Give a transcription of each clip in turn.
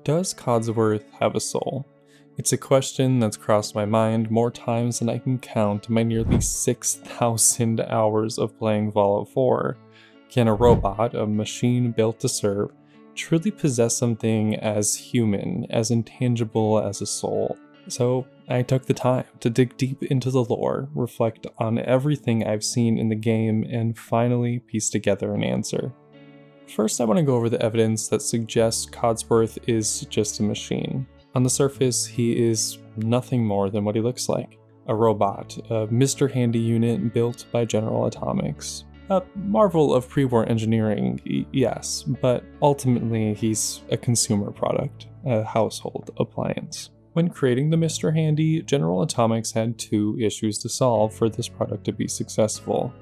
Does Codsworth have a soul? It's a question that's crossed my mind more times than I can count in my nearly 6,000 hours of playing Fallout 4. Can a robot, a machine built to serve, truly possess something as human, as intangible as a soul? So I took the time to dig deep into the lore, reflect on everything I've seen in the game, and finally piece together an answer. First, I want to go over the evidence that suggests Codsworth is just a machine. On the surface, he is nothing more than what he looks like. A robot, a Mr. Handy unit built by General Atomics. A marvel of pre-war engineering, yes, but ultimately he's a consumer product, a household appliance. When creating the Mr. Handy, General Atomics had two issues to solve for this product to be successful.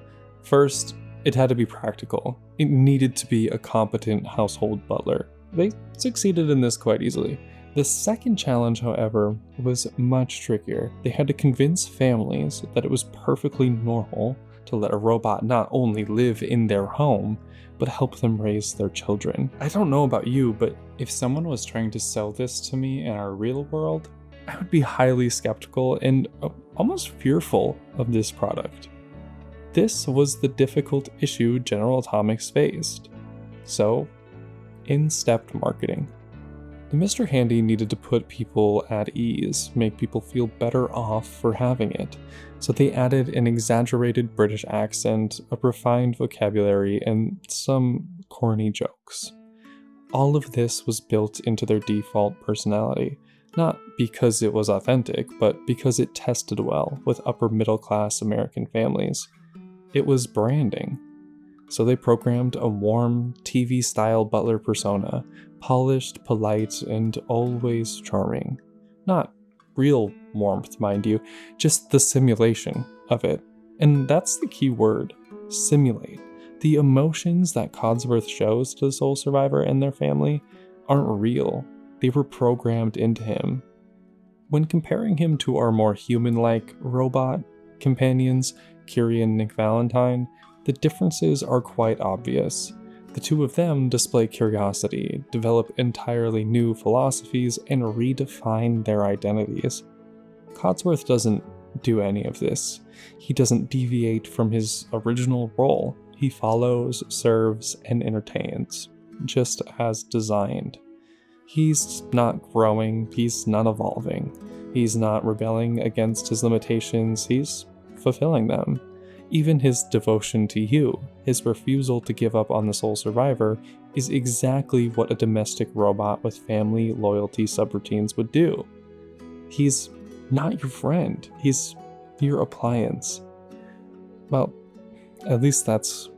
First, it had to be practical. It needed to be a competent household butler. They succeeded in this quite easily. The second challenge, however, was much trickier. They had to convince families that it was perfectly normal to let a robot not only live in their home, but help them raise their children. I don't know about you, but if someone was trying to sell this to me in our real world, I would be highly skeptical and almost fearful of this product. This was the difficult issue General Atomics faced. So, in stepped marketing. The Mr. Handy needed to put people at ease, make people feel better off for having it, so they added an exaggerated British accent, a refined vocabulary, and some corny jokes. All of this was built into their default personality, not because it was authentic, but because it tested well with upper middle class American families. It was branding. So they programmed a warm, TV-style butler persona, polished, polite, and always charming. Not real warmth, mind you, just the simulation of it. And that's the key word, simulate. The emotions that Codsworth shows to the Soul Survivor and their family aren't real. They were programmed into him. When comparing him to our more human-like robot companions, Curie and Nick Valentine, the differences are quite obvious. The two of them display curiosity, develop entirely new philosophies, and redefine their identities. Codsworth doesn't do any of this. He doesn't deviate from his original role. He follows, serves, and entertains, just as designed. He's not growing, he's not evolving. He's not rebelling against his limitations, he's fulfilling them. Even his devotion to you, his refusal to give up on the Soul Survivor, is exactly what a domestic robot with family loyalty subroutines would do. He's not your friend, he's your appliance. Well, at least that's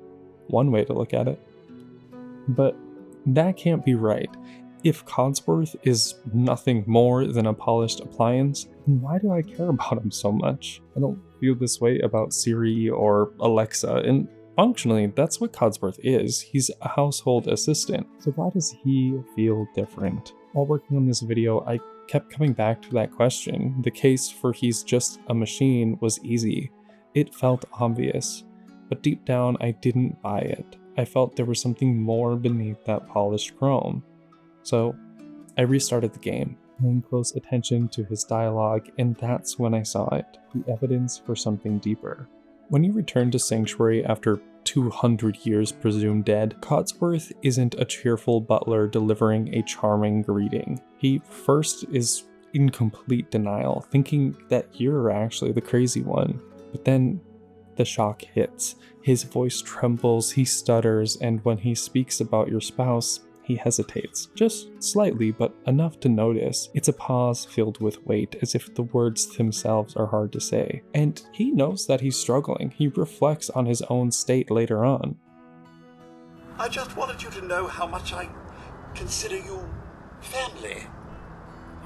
one way to look at it. But that can't be right. If Codsworth is nothing more than a polished appliance, then why do I care about him so much? I don't feel this way about Siri or Alexa, and functionally, that's what Codsworth is. He's a household assistant. So why does he feel different? While working on this video, I kept coming back to that question. The case for he's just a machine was easy. It felt obvious. But deep down, I didn't buy it. I felt there was something more beneath that polished chrome. So I restarted the game, paying close attention to his dialogue, and that's when I saw it, the evidence for something deeper. When you return to Sanctuary after 200 years presumed dead, Codsworth isn't a cheerful butler delivering a charming greeting. He first is in complete denial, thinking that you're actually the crazy one. But then the shock hits. His voice trembles, he stutters, and when he speaks about your spouse, he hesitates, just slightly, but enough to notice. It's a pause filled with weight, as if the words themselves are hard to say. And he knows that he's struggling. He reflects on his own state later on. I just wanted you to know how much I consider you family.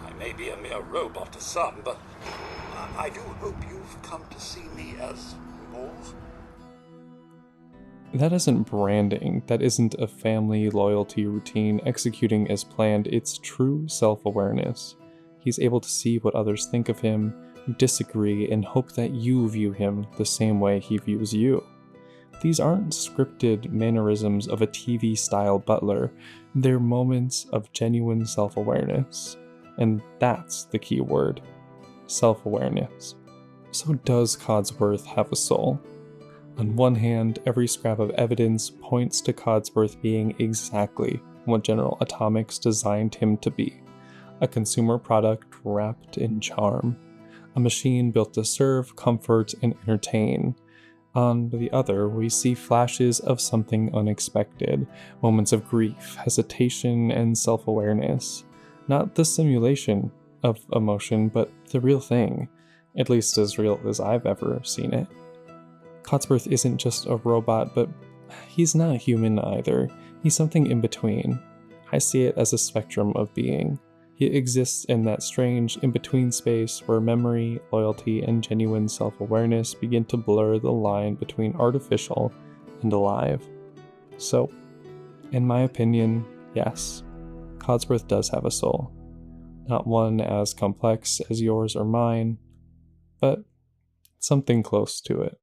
I may be a mere robot to some, but I do hope you've come to see me as more. That isn't branding, that isn't a family loyalty routine executing as planned, it's true self-awareness. He's able to see what others think of him, disagree, and hope that you view him the same way he views you. These aren't scripted mannerisms of a TV-style butler, they're moments of genuine self-awareness. And that's the key word, self-awareness. So does Codsworth have a soul? On one hand, every scrap of evidence points to Codsworth being exactly what General Atomics designed him to be, a consumer product wrapped in charm, a machine built to serve, comfort, and entertain. On the other, we see flashes of something unexpected, moments of grief, hesitation, and self-awareness. Not the simulation of emotion, but the real thing, at least as real as I've ever seen it. Codsworth isn't just a robot, but he's not human either. He's something in between. I see it as a spectrum of being. He exists in that strange in-between space where memory, loyalty, and genuine self-awareness begin to blur the line between artificial and alive. So, in my opinion, yes, Codsworth does have a soul. Not one as complex as yours or mine, but something close to it.